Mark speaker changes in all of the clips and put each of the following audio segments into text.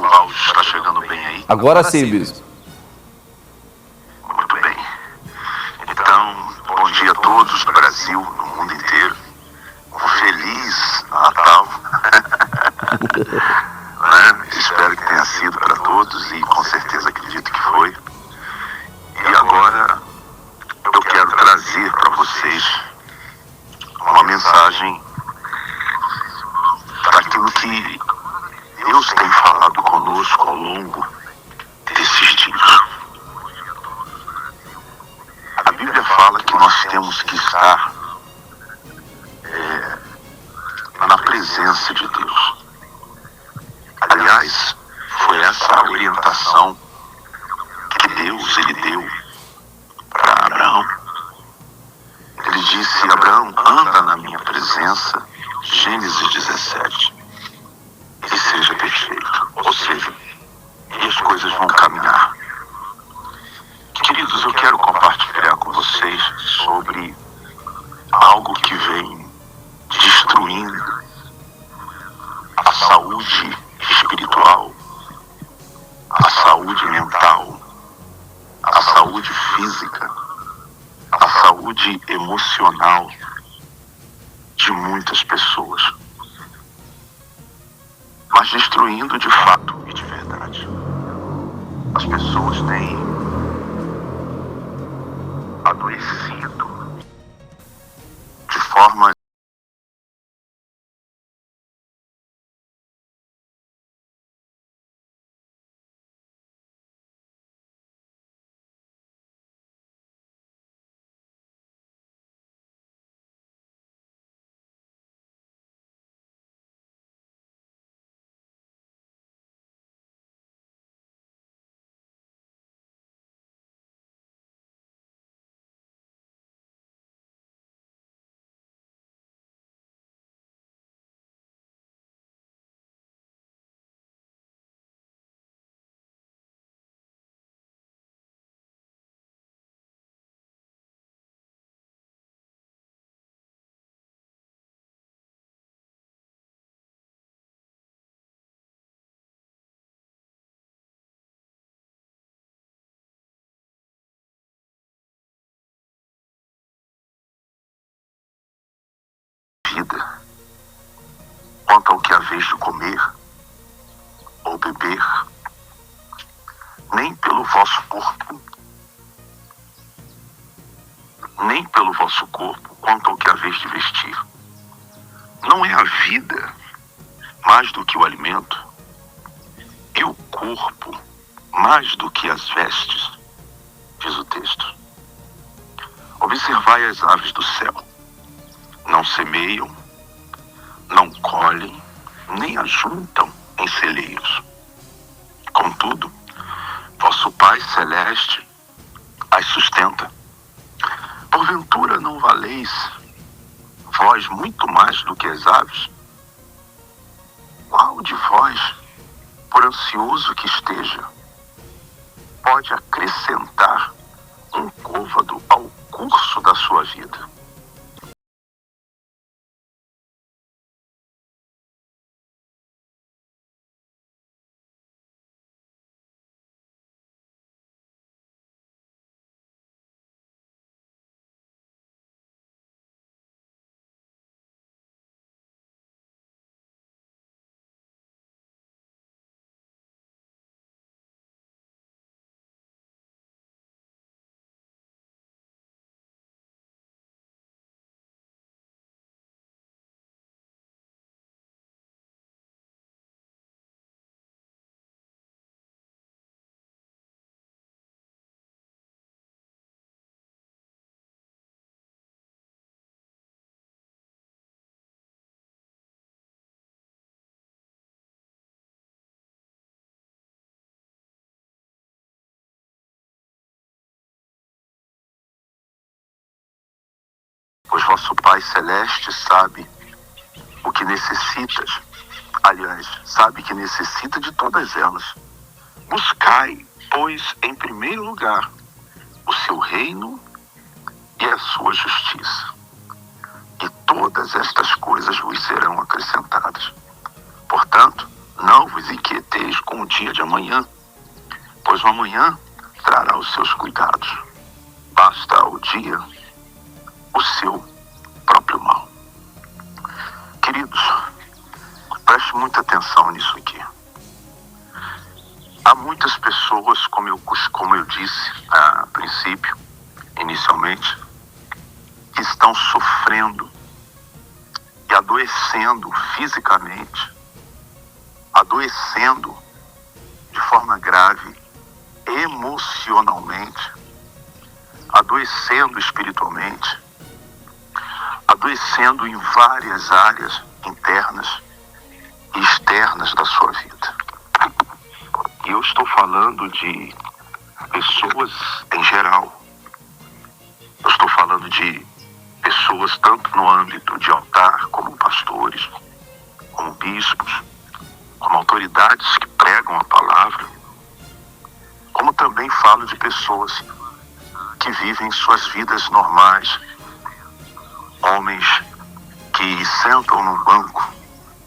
Speaker 1: áudio está chegando bem aí?
Speaker 2: Agora sim, bispo.
Speaker 1: Muito bem. Então, bom dia a todos no Brasil, no mundo inteiro. Um feliz Natal. Né? Espero que tenha sido para todos e com certeza acredito que foi. E agora eu quero trazer para vocês uma mensagem daquilo que Deus tem falado conosco ao longo desses dias. A Bíblia fala que nós temos que estar na presença de Deus. Aliás, foi essa a orientação que Deus ele deu para Abraão. Ele disse: Abraão, anda na minha presença, Gênesis 17, e seja perfeito. Ou seja, e as coisas vão caminhar. Queridos, eu quero compartilhar com vocês sobre algo que vem destruindo a saúde espiritual, a saúde mental, a saúde física, a saúde emocional de muitas pessoas, mas destruindo de fato e de verdade. As pessoas têm adoecido de forma vida quanto ao que é a vez de comer ou beber, nem pelo vosso corpo, nem pelo vosso corpo quanto ao que é a vez de vestir. Não é a vida mais do que o alimento, e o corpo mais do que as vestes, diz o texto. Observai as aves do céu. Não semeiam, não colhem, nem ajuntam em celeiros. Contudo, vosso Pai Celeste as sustenta. Porventura não valeis vós muito mais do que as aves? Qual de vós, por ansioso que esteja, pode acrescentar um côvado ao curso da sua vida? Pois vosso Pai Celeste sabe o que necessitas. Aliás, sabe que necessita de todas elas. Buscai, pois, em primeiro lugar, o seu reino e a sua justiça. E todas estas coisas vos serão acrescentadas. Portanto, não vos inquieteis com o dia de amanhã, pois o amanhã trará os seus cuidados. Basta ao dia o seu próprio mal. Queridos, preste muita atenção nisso aqui. Há muitas pessoas, como eu disse a princípio, inicialmente, que estão sofrendo e adoecendo fisicamente, adoecendo de forma grave, emocionalmente, adoecendo espiritualmente, adoecendo em várias áreas internas e externas da sua vida. E eu estou falando de pessoas em geral. Eu estou falando de pessoas tanto no âmbito de altar, como pastores, como bispos, como autoridades que pregam a palavra, como também falo de pessoas que vivem suas vidas normais, homens que sentam num banco,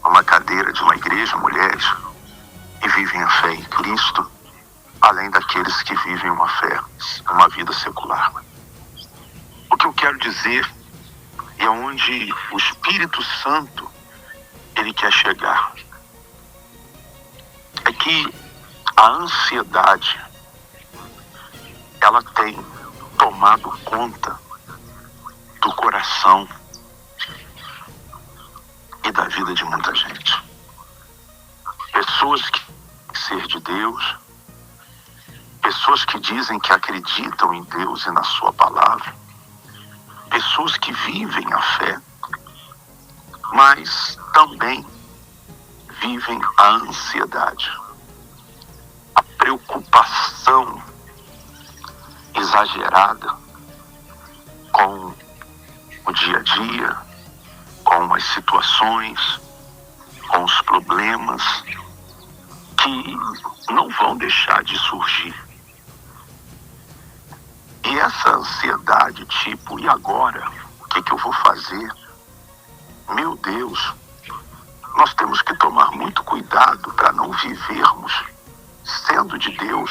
Speaker 1: numa cadeira de uma igreja, mulheres, e vivem a fé em Cristo, além daqueles que vivem uma fé, uma vida secular. O que eu quero dizer é onde o Espírito Santo ele quer chegar. É que a ansiedade ela tem tomado conta do coração e da vida de muita gente. Pessoas que ser de Deus, pessoas que dizem que acreditam em Deus e na sua palavra, pessoas que vivem a fé, mas também vivem a ansiedade, a preocupação exagerada com o dia a dia, com as situações, com os problemas que não vão deixar de surgir. E essa ansiedade, tipo, e agora? O que eu vou fazer? Meu Deus, nós temos que tomar muito cuidado para não vivermos sendo de Deus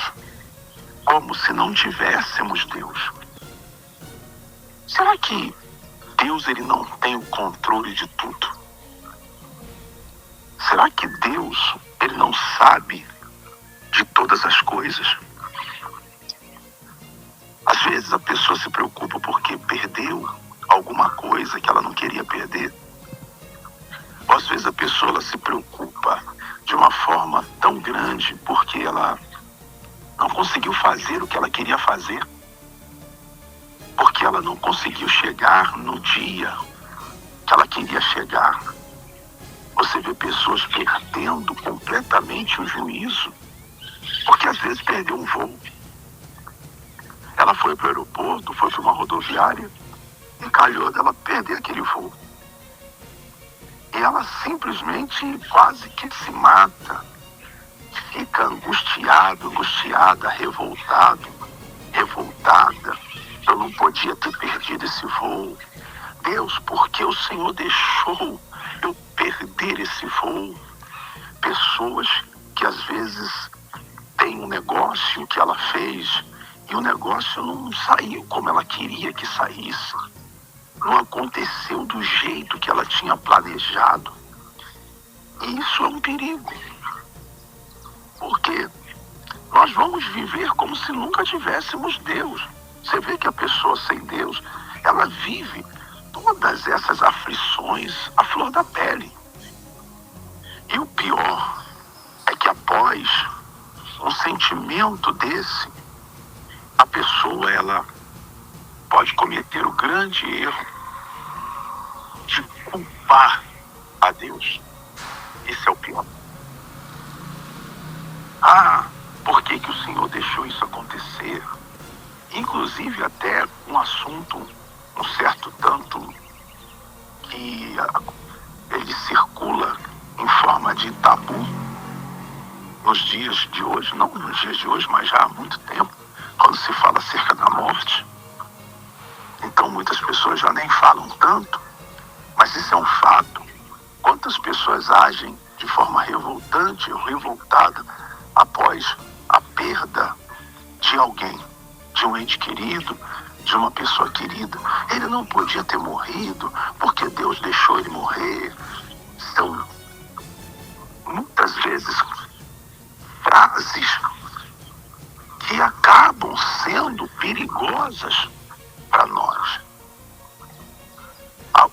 Speaker 1: como se não tivéssemos Deus. Será que Deus ele não tem o controle de tudo? Será que Deus ele não sabe de todas as coisas? Às vezes a pessoa se preocupa porque perdeu alguma coisa que ela não queria perder. Ou às vezes a pessoa ela se preocupa de uma forma tão grande porque ela não conseguiu fazer o que ela queria fazer. Porque ela não conseguiu chegar no dia que ela queria chegar. Você vê pessoas perdendo completamente o juízo, porque às vezes perdeu um voo. Ela foi para o aeroporto, foi para uma rodoviária, e calhou dela perder aquele voo. E ela simplesmente quase que se mata, fica angustiada, revoltada. Eu não podia ter perdido esse voo. Deus, por que o Senhor deixou eu perder esse voo? Pessoas que às vezes têm um negócio que ela fez e o negócio não saiu como ela queria que saísse. Não aconteceu do jeito que ela tinha planejado. E isso é um perigo. Porque nós vamos viver como se nunca tivéssemos Deus. Você vê que a pessoa sem Deus, ela vive todas essas aflições à flor da pele. E o pior é que após um sentimento desse, a pessoa ela pode cometer o grande erro de culpar a Deus. Esse é o pior. Por que o Senhor deixou isso acontecer? Inclusive até um assunto, um certo tanto, que ele circula em forma de tabu nos dias de hoje, não nos dias de hoje, mas já há muito tempo, quando se fala acerca da morte. Então muitas pessoas já nem falam tanto, mas isso é um fato. Quantas pessoas agem de forma revoltante ou revoltada após a perda de alguém, de um ente querido, de uma pessoa querida. Ele não podia ter morrido porque Deus deixou ele morrer. São muitas vezes frases que acabam sendo perigosas para nós.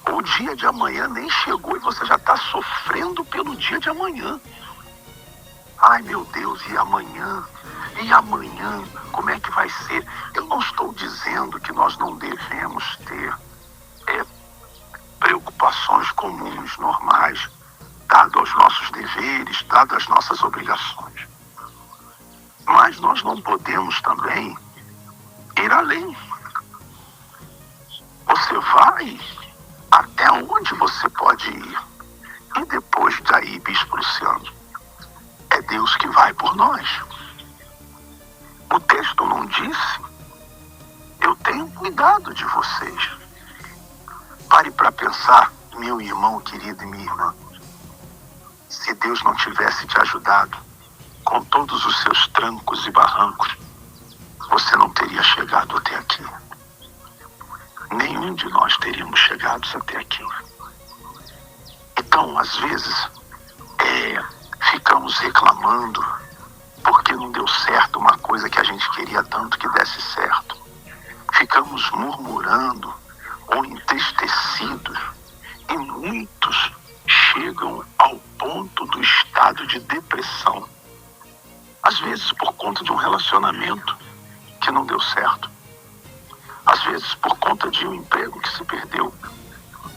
Speaker 1: O dia de amanhã nem chegou e você já está sofrendo pelo dia de amanhã. Ai, meu Deus, e amanhã? E amanhã? Como é que vai ser? Eu não estou dizendo que nós não devemos ter preocupações comuns, normais, dado aos nossos deveres, dado às nossas obrigações. Mas nós não podemos também ir além. Você vai até onde você pode ir. E depois daí, Bispo Luciano, é Deus que vai por nós. O texto não disse: eu tenho cuidado de vocês. Pare para pensar, meu irmão querido e minha irmã. Se Deus não tivesse te ajudado, com todos os seus trancos e barrancos, você não teria chegado até aqui. Nenhum de nós teríamos chegado até aqui. Então, às vezes, ficamos reclamando porque não deu certo uma coisa que a gente queria tanto que desse certo. Ficamos murmurando ou entristecidos e muitos chegam ao ponto do estado de depressão. Às vezes por conta de um relacionamento que não deu certo. Às vezes por conta de um emprego que se perdeu.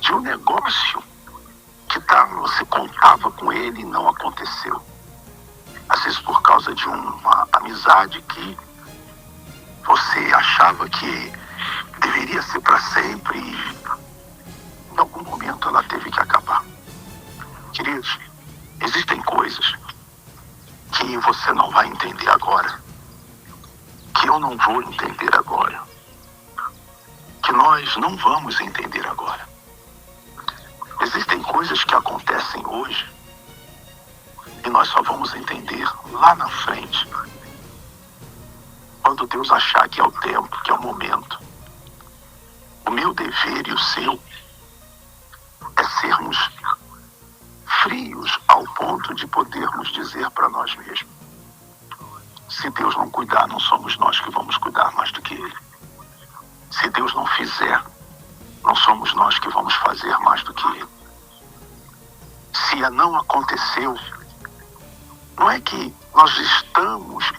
Speaker 1: De um negócio que você contava com ele e não aconteceu. Às vezes por causa de uma amizade que você achava que deveria ser para sempre e em algum momento ela teve que acabar. Queridos, existem coisas que você não vai entender agora, que eu não vou entender agora, que nós não vamos entender agora. Existem coisas que acontecem hoje e nós só vamos entender lá na frente, quando Deus achar que é o tempo, que é o momento. O meu dever e o seu é sermos frios ao ponto de podermos dizer para nós mesmos: se Deus não cuidar, não somos nós que vamos cuidar mais do que Ele. Se Deus não fizer, não somos nós que vamos fazer mais do que Ele. Se não aconteceu, não é que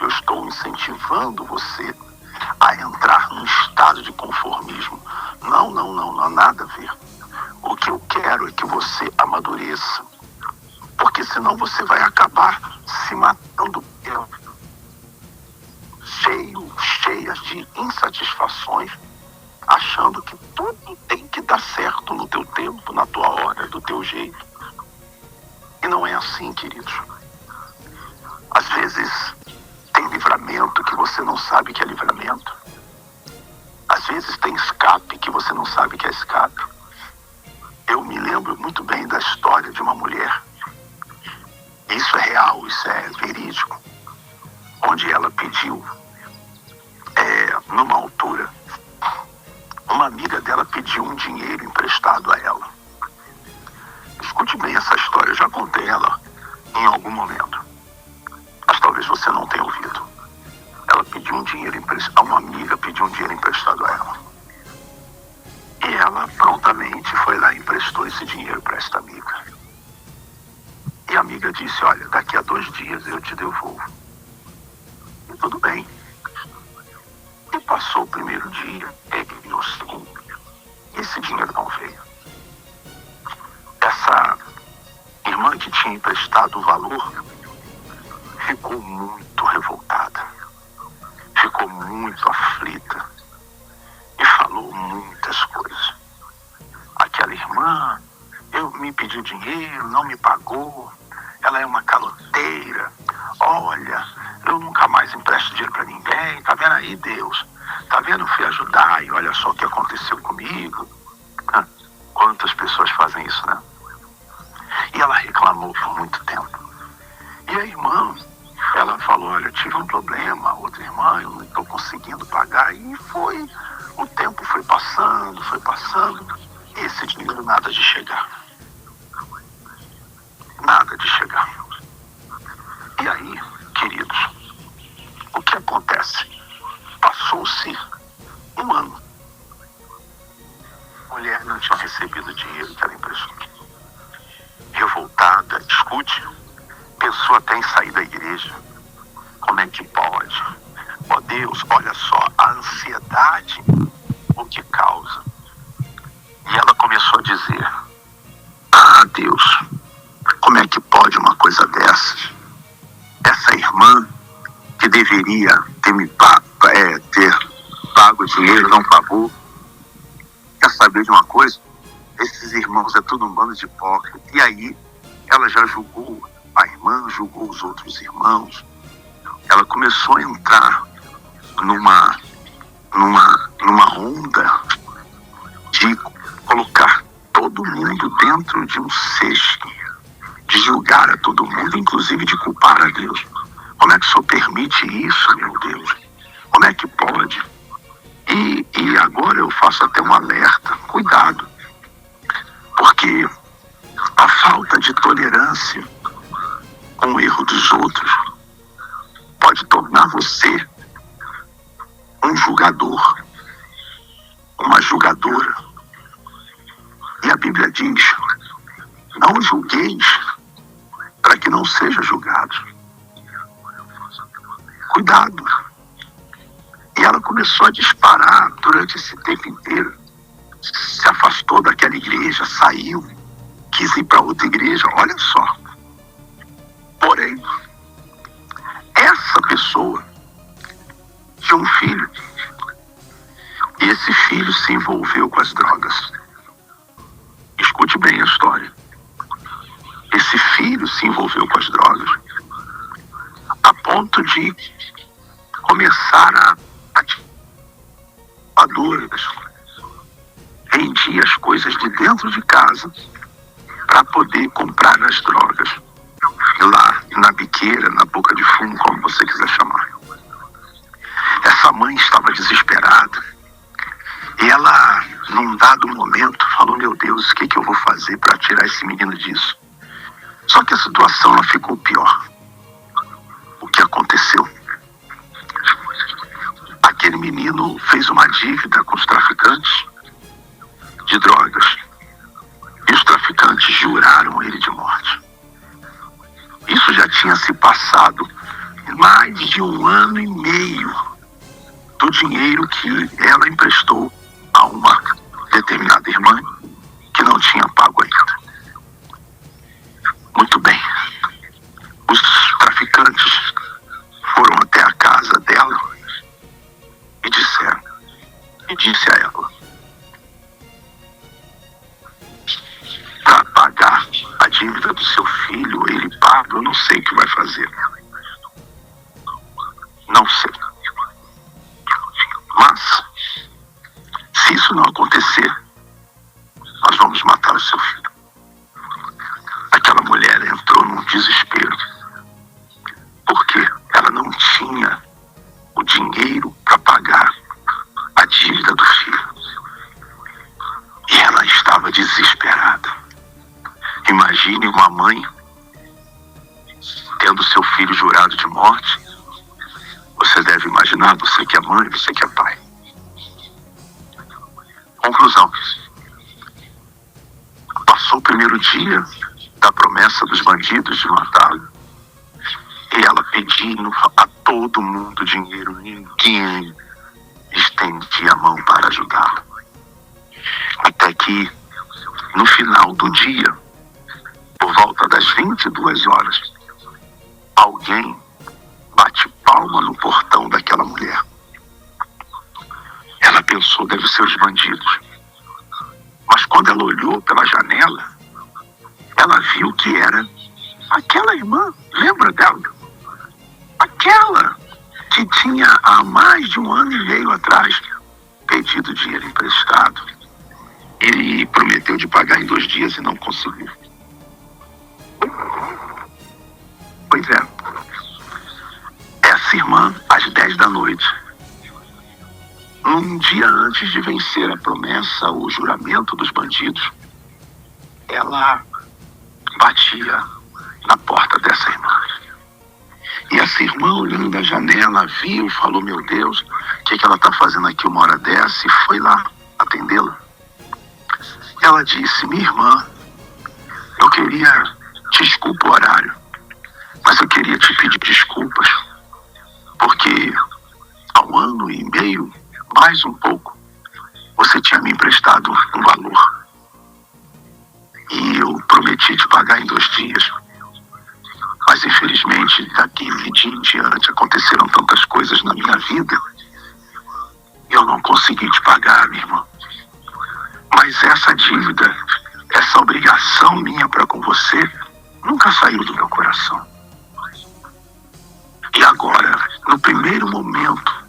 Speaker 1: eu estou incentivando você a entrar num estado de conformismo. Não há nada a ver. O que eu quero é que você amadureça, porque senão você vai acabar se matando cheias de insatisfações, achando que tudo tem que dar certo no teu tempo, na tua hora, do teu jeito. E não é assim, queridos. Às vezes tem livramento que você não sabe que é livramento. Às vezes tem escape que você não sabe que é escape. Eu me lembro muito bem da história de uma mulher. Isso é real, isso é verídico. Onde ela pediu, numa altura, uma amiga dela pediu um dinheiro emprestado a ela. Escute bem essa história, eu já contei ela em algum momento, mas talvez você não tenha ouvido. Ela pediu um dinheiro emprestado, uma amiga pediu um dinheiro emprestado a ela. E ela prontamente foi lá e emprestou esse dinheiro para esta amiga. E a amiga disse: olha, daqui a 2 dias eu te devolvo. E tudo bem. E passou o primeiro dia, e o segundo. E esse dinheiro não veio. Essa irmã que tinha emprestado o valor ficou muito revoltada. Ficou muito aflita. E falou muitas coisas. Aquela irmã, me pediu dinheiro, não me pagou. Ela é uma caloteira. Olha, eu nunca mais empresto dinheiro para ninguém. Tá vendo aí, Deus? Tá vendo? Eu fui ajudar e olha só o que aconteceu comigo. Quantas pessoas fazem isso, né? E ela reclamou por muito tempo. problema, outra irmã, eu não estou conseguindo pagar. E o tempo foi passando, e esse dinheiro nada de chegar. Nada de chegar. E aí, queridos, o que acontece? Passou-se um ano. A mulher não tinha recebido o dinheiro que ela emprestou. Revoltada, escute, pensou até em sair da igreja. Como é que pode? Ó Deus, olha só, a ansiedade, o que causa. E ela começou a dizer: ah, Deus, como é que pode uma coisa dessas? Essa irmã que deveria ter ter pago o dinheiro, não pagou. Quer saber de uma coisa? Esses irmãos é tudo um bando de hipócrita. E aí, ela já julgou a irmã, julgou os outros irmãos. Ela começou a entrar numa onda de colocar todo mundo dentro de um cesto, de julgar a todo mundo, inclusive de culpar a Deus. Como é que o Senhor permite isso, meu Deus? Como é que pode? E agora eu faço até um alerta, cuidado, porque a falta de tolerância com o erro dos outros pode tornar você um julgador, uma julgadora. E a Bíblia diz: não julgueis para que não seja julgado. Cuidado. E ela começou a disparar durante esse tempo inteiro. Se afastou daquela igreja, saiu, quis ir para outra igreja, olha só. Porém, essa pessoa tinha um filho. E esse filho se envolveu com as drogas. Escute bem a história. Esse filho se envolveu com as drogas a ponto de começar a vendia as coisas de dentro de casa para poder comprar as drogas lá na biqueira, na boca de fumo, como você quiser chamar. Essa mãe estava desesperada e ela, num dado momento, falou: meu Deus, o que eu vou fazer para tirar esse menino disso? Só que a situação ela ficou pior. O que aconteceu? Aquele menino fez uma dívida com os traficantes de drogas e os traficantes juraram ele de morte. Isso já tinha se passado mais de 1 ano e meio do dinheiro que ela emprestou a uma determinada irmã que não tinha pago ainda. Muito bem. Os traficantes foram até a casa dela e disse a ela: para pagar a dívida do seu filho, ele paga, eu não sei o que vai fazer. Não sei. Mas, se isso não acontecer, nós vamos matar o seu filho. Aquela mulher entrou num desespero, porque ela não tinha o dinheiro para pagar a dívida do filho. E ela estava desesperada. Imagine uma mãe tendo seu filho jurado de morte. Você deve imaginar, você que é mãe, você que é pai. Conclusão. Passou o primeiro dia da promessa dos bandidos de matá-lo. E ela pedindo a todo mundo dinheiro. Ninguém estendia a mão para ajudá-la. Até que, no final do dia, por volta das 22 horas, alguém bate palma no portão daquela mulher. Ela pensou: deve ser os bandidos. Mas quando ela olhou pela janela, ela viu que era aquela irmã. Lembra dela? Aquela que tinha há mais de 1 ano e meio atrás pedido dinheiro emprestado. Ele prometeu de pagar em 2 dias e não conseguiu. Pois é. Essa irmã, às 10 da noite, um dia antes de vencer a promessa, o juramento dos bandidos, ela batia na porta dessa irmã. E essa irmã, olhando da janela, viu, falou: meu Deus, o que ela está fazendo aqui uma hora dessa? E foi lá atendê-la. Ela disse: minha irmã, eu queria, desculpa o horário, mas eu queria te pedir desculpas, porque há 1 ano e meio, mais um pouco, você tinha me emprestado um valor. E eu prometi te pagar em 2 dias. Mas infelizmente, daquele dia em diante, aconteceram tantas coisas na minha vida, e eu não consegui te pagar, minha irmã. Mas essa dívida, essa obrigação minha para com você, nunca saiu do meu coração. E agora, no primeiro momento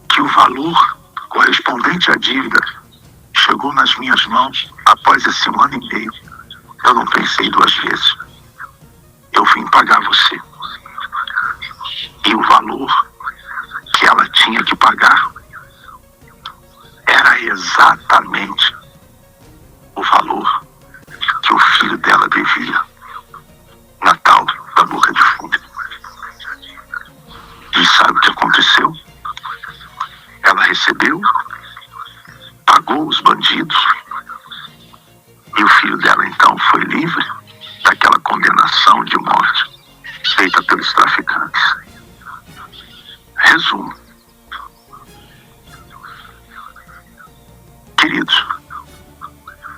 Speaker 1: que o valor correspondente à dívida chegou nas minhas mãos, após esse 1 ano e meio, eu não pensei 2 vezes. Eu vim pagar você. E o valor que ela tinha que pagar era exatamente o valor que o filho dela devia na tal da boca de fumo. E sabe o que aconteceu? Ela recebeu, pagou os bandidos, e o filho dela então foi livre daquela condenação de morte feita pelos traficantes. Resumo. Queridos,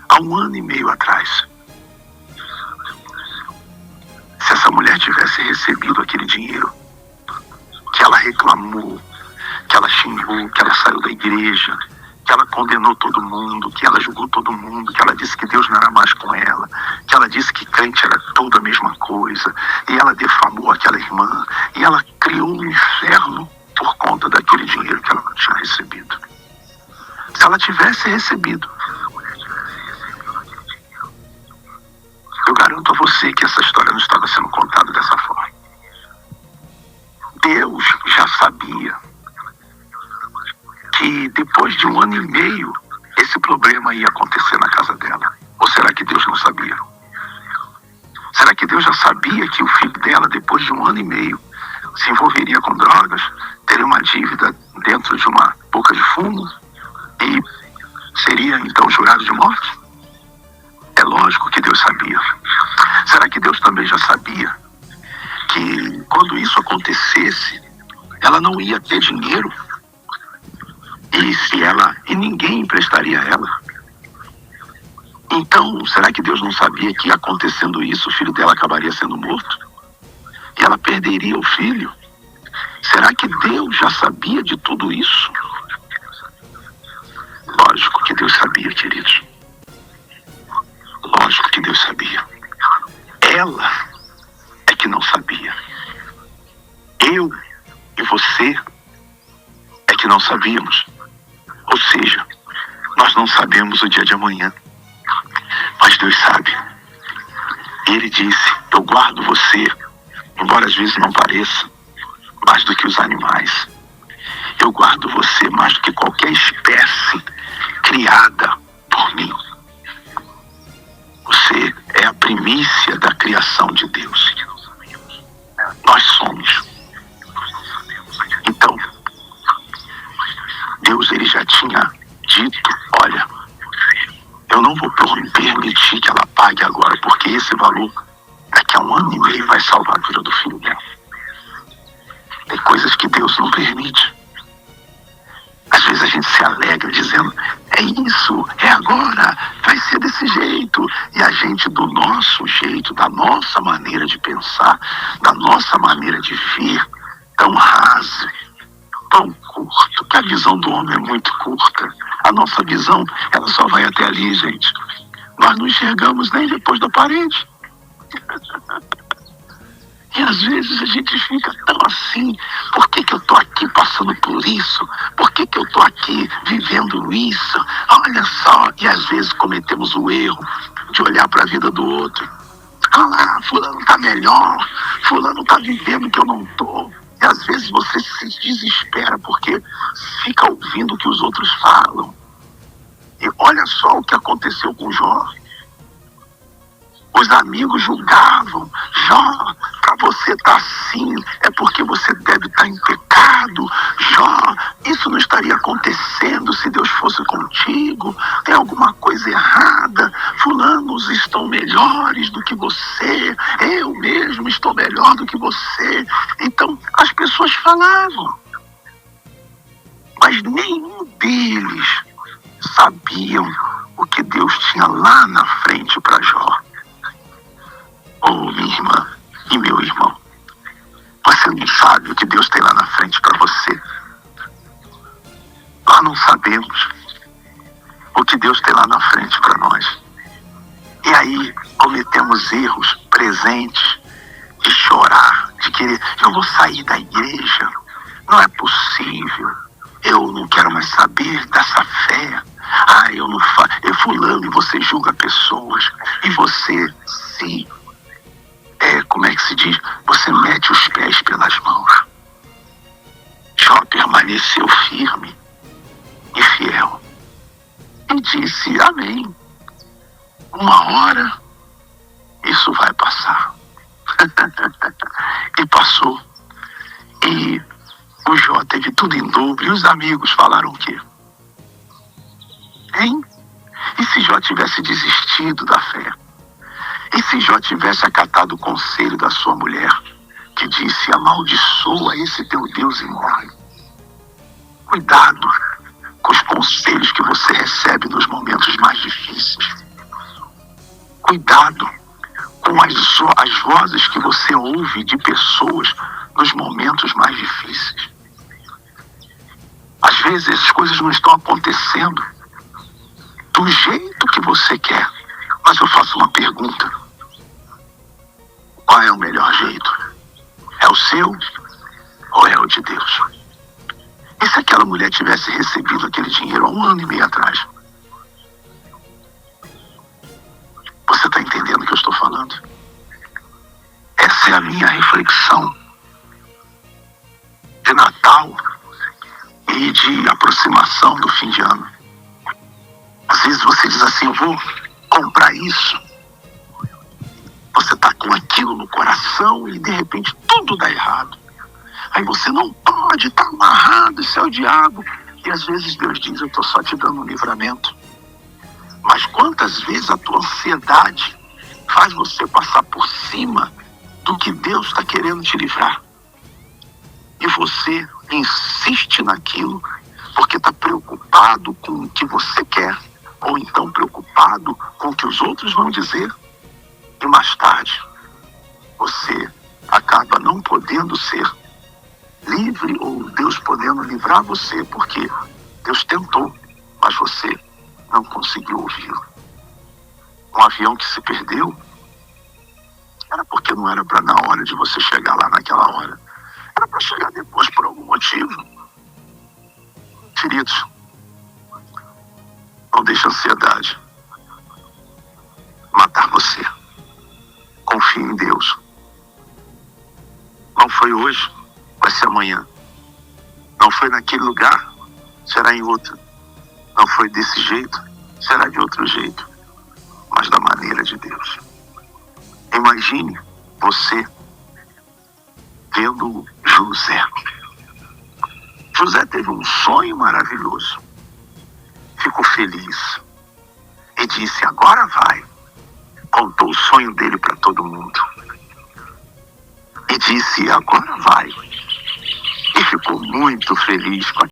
Speaker 1: há 1 ano e meio atrás, se essa mulher tivesse recebido aquele dinheiro que ela reclamou, que ela xingou, que ela saiu da igreja, que ela condenou todo mundo, que ela julgou todo mundo, que ela disse que Deus não era mais com ela, que ela disse que crente era tudo a mesma coisa, e ela defamou aquela irmã, e ela criou um inferno por conta daquele dinheiro que ela não tinha recebido. Se ela tivesse recebido, eu garanto a você que essa história não estava sendo contada dessa forma. Deus já sabia que depois de 1 ano e meio esse problema ia acontecer na casa dela. Ou será que Deus não sabia? Será que Deus já sabia que o filho dela, depois de 1 ano e meio, se envolveria com drogas, teria uma dívida dentro de uma boca de fumo e seria então jurado de morte? É lógico que Deus sabia. Será que Deus também já sabia que quando isso acontecesse, ela não ia ter dinheiro? E ninguém emprestaria a ela? Então, será que Deus não sabia que acontecendo isso, o filho dela acabaria sendo morto? E ela perderia o filho? Será que Deus já sabia de tudo isso? Lógico que Deus sabia, queridos. Lógico que Deus sabia. Ela é que não sabia. Eu e você é que não sabíamos. Ou seja, nós não sabemos o dia de amanhã, mas Deus sabe. Ele disse: eu guardo você, embora às vezes não pareça, mais do que os animais. Eu guardo você mais do que qualquer espécie criada por mim. Você é a primícia da criação de Deus. Nós somos. Então, Deus, ele já tinha dito: olha, eu não vou permitir que ela pague agora, porque esse valor, daqui a 1 ano e meio, vai salvar a vida do filho dela. Tem coisas que Deus não permite. Às vezes a gente se alegra dizendo: é isso, é agora, vai ser desse jeito. E a gente, do nosso jeito, da nossa maneira de pensar, da nossa maneira de ver, tão raso, tão curto, que a visão do homem é muito curta. A nossa visão, ela só vai até ali, gente. Nós não enxergamos nem depois da parede. E às vezes a gente fica tão assim: por que eu estou aqui passando por isso? Por que eu estou aqui vivendo isso? Olha só, e às vezes cometemos o erro de olhar para a vida do outro. Ah lá, fulano está melhor, fulano está vivendo que eu não estou. E às vezes você se desespera porque fica ouvindo o que os outros falam. E olha só o que aconteceu com Jó. Os amigos julgavam: Jó, para você estar assim, é porque você deve estar em pecado. Jó, isso não estaria acontecendo se Deus fosse contigo. Tem alguma coisa errada. Fulanos estão melhores do que você. Eu mesmo estou melhor do que você. Então, as pessoas falavam. Mas nenhum deles sabiam o que Deus tinha lá na frente para Jó. Oh, minha irmã e meu irmão, você não sabe o que Deus tem lá na frente para você. Nós não sabemos o que Deus tem lá na frente para nós. E aí cometemos erros presentes de chorar, de querer: eu vou sair da igreja, não é possível, eu não quero mais saber dessa fé. Eu não faço, eu fulano, e você julga pessoas, e você se como é que se diz? Você mete os pés pelas mãos. Jó permaneceu firme e fiel. E disse: amém. Uma hora isso vai passar. E passou. E o Jó teve tudo em dobro. E os amigos falaram o quê? Hein? E se Jó tivesse desistido da fé? E se Jó tivesse acatado o conselho da sua mulher, que disse: amaldiçoa esse teu Deus e morre? Cuidado com os conselhos que você recebe nos momentos mais difíceis. Cuidado com as vozes que você ouve de pessoas nos momentos mais difíceis. Às vezes essas coisas não estão acontecendo do jeito que você quer. Mas eu faço uma pergunta: qual é o melhor jeito? É o seu ou é o de Deus? E se aquela mulher tivesse recebido aquele dinheiro há 1 ano e meio atrás? Você está entendendo o que eu estou falando? Essa é a minha reflexão de Natal e de aproximação do fim de ano. Às vezes você diz assim: eu vou comprar isso. Você está com aquilo no coração e de repente tudo dá errado. Aí você não pode, estar amarrado, isso é o diabo. E às vezes Deus diz: eu estou só te dando um livramento. Mas quantas vezes a tua ansiedade faz você passar por cima do que Deus está querendo te livrar? E você insiste naquilo porque está preocupado com o que você quer, ou então preocupado com o que os outros vão dizer. E mais tarde, você acaba não podendo ser livre, ou Deus podendo livrar você, porque Deus tentou, mas você não conseguiu ouvi-lo. Um avião que se perdeu era porque não era para na hora de você chegar lá naquela hora. Era para chegar depois por algum motivo. Queridos, não deixe a ansiedade matar você. Confie em Deus. Não foi hoje, vai ser amanhã. Não foi naquele lugar, será em outro. Não foi desse jeito, será de outro jeito. Mas da maneira de Deus. Imagine você vendo José. José teve um sonho maravilhoso. Ficou feliz. E disse: agora vai. Contou o sonho dele para todo mundo. E disse: agora vai. E ficou muito feliz com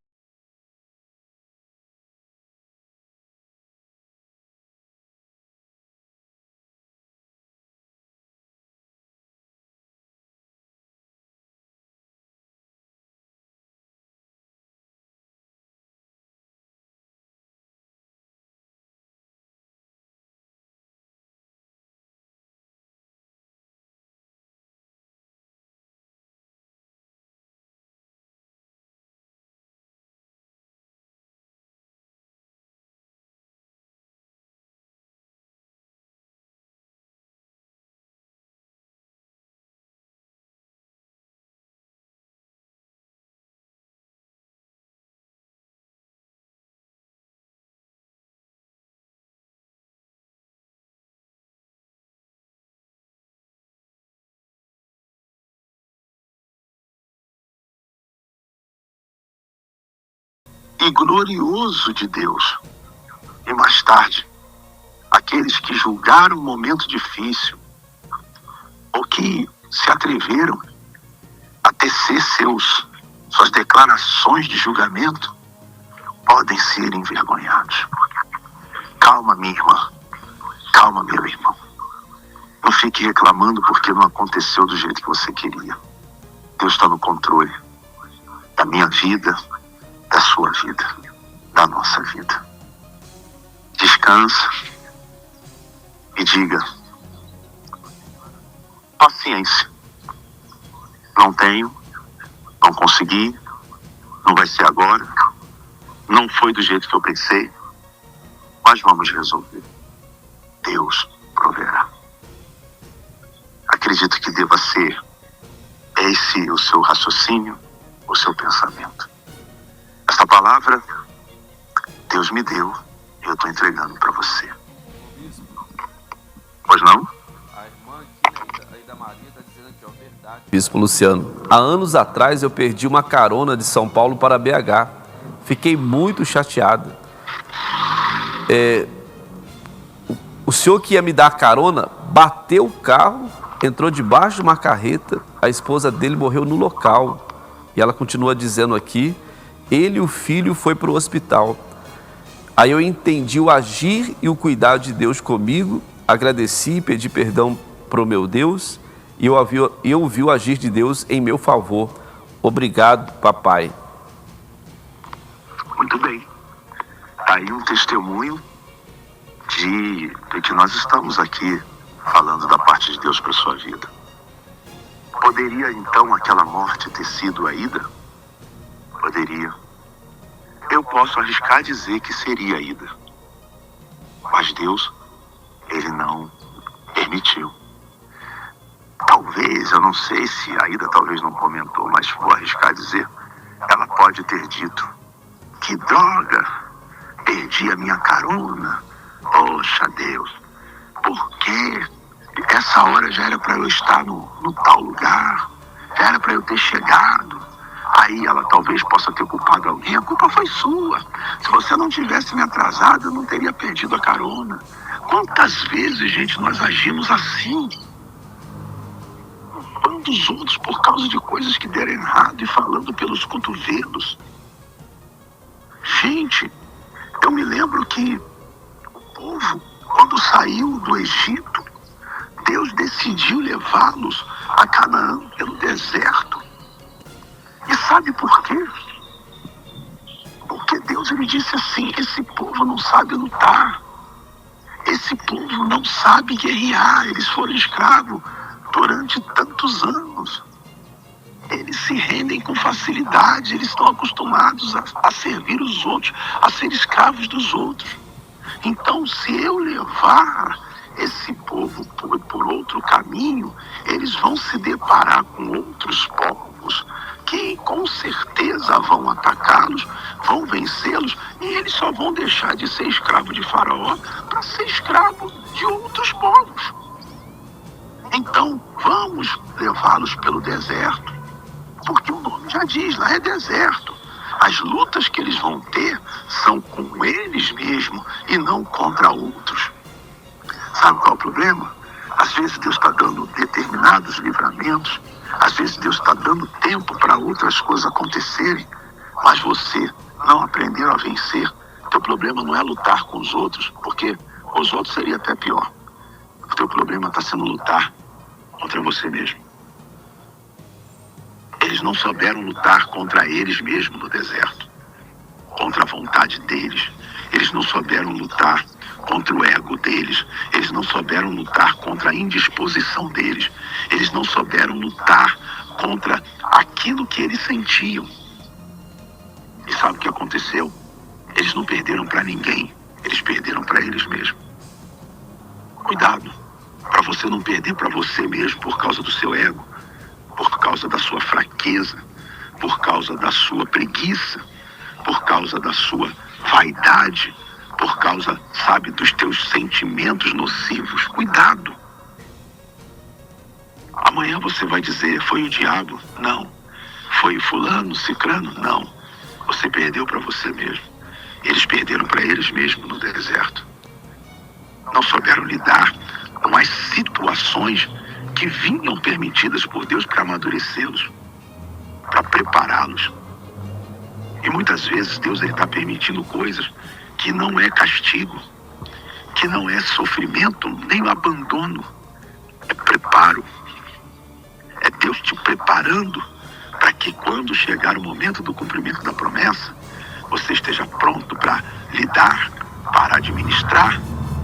Speaker 1: e glorioso de Deus. E mais tarde, aqueles que julgaram o momento difícil, ou que se atreveram a tecer suas declarações de julgamento, podem ser envergonhados. Calma, minha irmã. Calma, meu irmão. Não fique reclamando porque não aconteceu do jeito que você queria. Deus está no controle da minha vida, da sua vida, da nossa vida. Descansa e diga: paciência. Não tenho, não consegui, não vai ser agora, não foi do jeito que eu pensei, mas vamos resolver. Deus proverá. Acredito que deva ser esse o seu raciocínio, o seu pensamento. Esta palavra Deus me deu e eu estou entregando para você. Pois não?
Speaker 2: A irmã aqui, aí da Maria, está dizendo aqui, ó, verdade. Bispo Luciano, há anos atrás eu perdi uma carona de São Paulo para BH. Fiquei muito chateado. O senhor que ia me dar carona bateu o carro, entrou debaixo de uma carreta, a esposa dele morreu no local. E ela continua dizendo aqui, ele e o filho foi para o hospital. Aí eu entendi o agir e o cuidado de Deus comigo, agradeci e pedi perdão para o meu Deus, e eu vi o agir de Deus em meu favor. Obrigado, papai.
Speaker 1: Muito bem. Está aí um testemunho de que nós estamos aqui falando da parte de Deus para sua vida. Poderia então aquela morte ter sido a ida? Poderia. Eu posso arriscar dizer que seria a ida. Mas Deus, Ele não permitiu. Talvez, eu não sei se a ida talvez não comentou, mas vou arriscar dizer, ela pode ter dito: que droga, perdi a minha carona. Poxa Deus, por quê? Essa hora já era para eu estar no tal lugar, já era para eu ter chegado. Aí ela talvez possa ter culpado alguém. A culpa foi sua. Se você não tivesse me atrasado, eu não teria perdido a carona. Quantas vezes, gente, nós agimos assim? Culpando os outros por causa de coisas que deram errado e falando pelos cotovelos. Gente, eu me lembro que o povo, quando saiu do Egito, Deus decidiu levá-los a Canaã pelo deserto. E sabe por quê? Porque Deus, ele disse assim: esse povo não sabe lutar. Esse povo não sabe guerrear. Eles foram escravos durante tantos anos. Eles se rendem com facilidade. Eles estão acostumados a servir os outros, a ser escravos dos outros. Então, se eu levar esse povo por outro caminho, eles vão se deparar com outros povos que com certeza vão atacá-los, vão vencê-los, e eles só vão deixar de ser escravo de Faraó para ser escravo de outros povos. Então, vamos levá-los pelo deserto, porque o nome já diz, lá é deserto. As lutas que eles vão ter são com eles mesmos e não contra outros. Sabe qual é o problema? Às vezes Deus está dando determinados livramentos, às vezes Deus está dando tempo para outras coisas acontecerem, mas você não aprendeu a vencer. Teu problema não é lutar com os outros, porque os outros seria até pior. O teu problema está sendo lutar contra você mesmo. Eles não souberam lutar contra eles mesmos no deserto, contra a vontade deles. Eles não souberam lutar contra o ego deles. Eles não souberam lutar contra a indisposição deles. Eles não souberam lutar contra aquilo que eles sentiam. E sabe o que aconteceu? Eles não perderam para ninguém. Eles perderam para eles mesmos. Cuidado, para você não perder para você mesmo por causa do seu ego, por causa da sua fraqueza, por causa da sua preguiça, por causa da sua vaidade, por causa, sabe, dos teus sentimentos nocivos. Cuidado. Amanhã você vai dizer: foi o diabo. Não. Foi o fulano, cicrano. Não. Você perdeu para você mesmo. Eles perderam para eles mesmos no deserto. Não souberam lidar com as situações que vinham permitidas por Deus para amadurecê-los, para prepará-los. E muitas vezes Deus está permitindo coisas que não é castigo, que não é sofrimento, nem o abandono. É preparo. É Deus te preparando para que quando chegar o momento do cumprimento da promessa, você esteja pronto para lidar, para administrar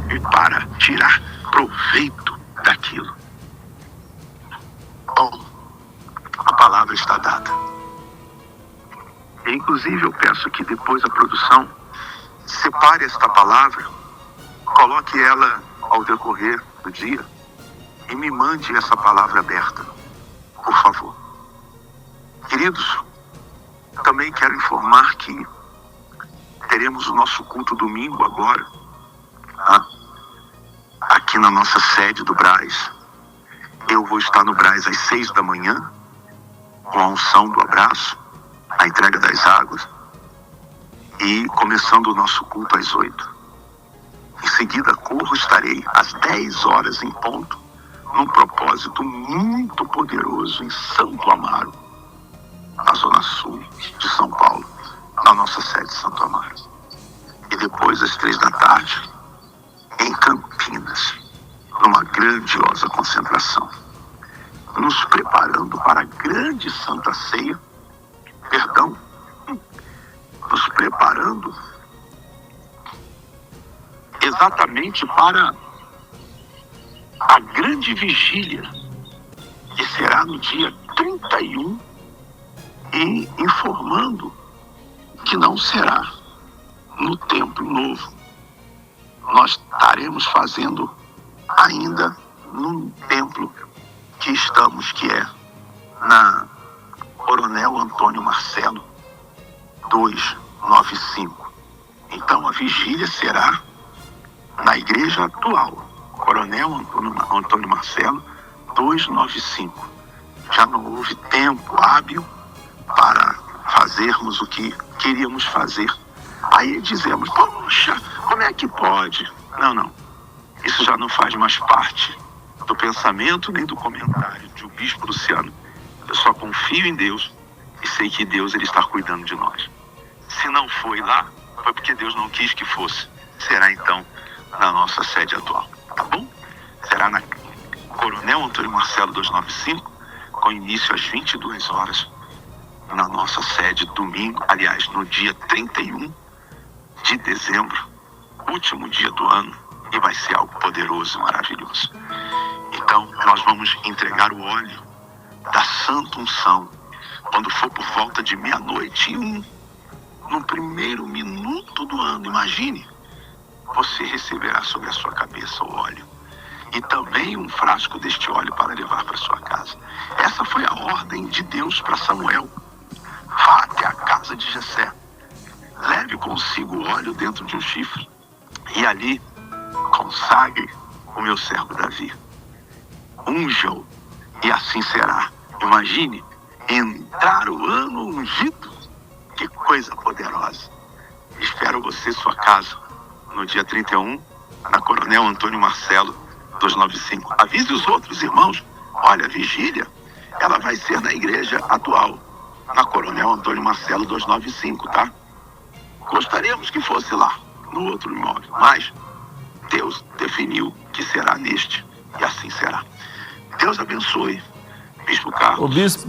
Speaker 1: e para tirar proveito daquilo. Bom, a palavra está dada. E, inclusive, eu peço que depois a produção separe esta palavra, coloque ela ao decorrer do dia e me mande essa palavra aberta, por favor. Queridos, também quero informar que teremos o nosso culto domingo agora, aqui na nossa sede do Brás. Eu vou estar no Brás às 6 da manhã, com a unção do abraço, a entrega das águas, e começando o nosso culto às 8. Em seguida, estarei às 10 horas em ponto, num propósito muito poderoso em Santo Amaro, na zona sul de São Paulo, na nossa sede de Santo Amaro. E depois, às 3 da tarde, em Campinas, numa grandiosa concentração, nos preparando para a grande Santa Ceia, nos preparando exatamente para a grande vigília, que será no dia 31, e informando que não será no Templo Novo. Nós estaremos fazendo ainda num templo que estamos, que é na Coronel Antônio Marcelo 295. Então a vigília será na igreja atual, Coronel Antônio Marcelo 295. Já não houve tempo hábil para fazermos o que queríamos fazer. Aí dizemos, poxa, como é que pode? Não. Isso já não faz mais parte do pensamento nem do comentário de o Bispo Luciano. Eu só confio em Deus e sei que Deus ele está cuidando de nós. Se não foi lá, foi porque Deus não quis que fosse. Será então na nossa sede atual, tá bom? Será na Coronel Antônio Marcelo 295, com início às 22 horas, na nossa sede, domingo, aliás, no dia 31 de dezembro, último dia do ano, e vai ser algo poderoso e maravilhoso. Então, nós vamos entregar o óleo da Santa Unção, quando for por volta de 00:01, no primeiro minuto do ano. Imagine, você receberá sobre a sua cabeça o óleo, e também um frasco deste óleo para levar para sua casa. Essa foi a ordem de Deus para Samuel. Vá até a casa de Jessé, leve consigo o óleo dentro de um chifre, e ali consagre o meu servo Davi. Unja-o, e assim será. Imagine, entrar o ano ungido. Que coisa poderosa. Espero você e sua casa no dia 31, na Coronel Antônio Marcelo 295. Avise os outros irmãos. Olha, a vigília, ela vai ser na igreja atual, na Coronel Antônio Marcelo 295, tá? Gostaríamos que fosse lá, no outro imóvel, mas Deus definiu que será neste, e assim será. Deus abençoe, Bispo Carlos.
Speaker 2: O bispo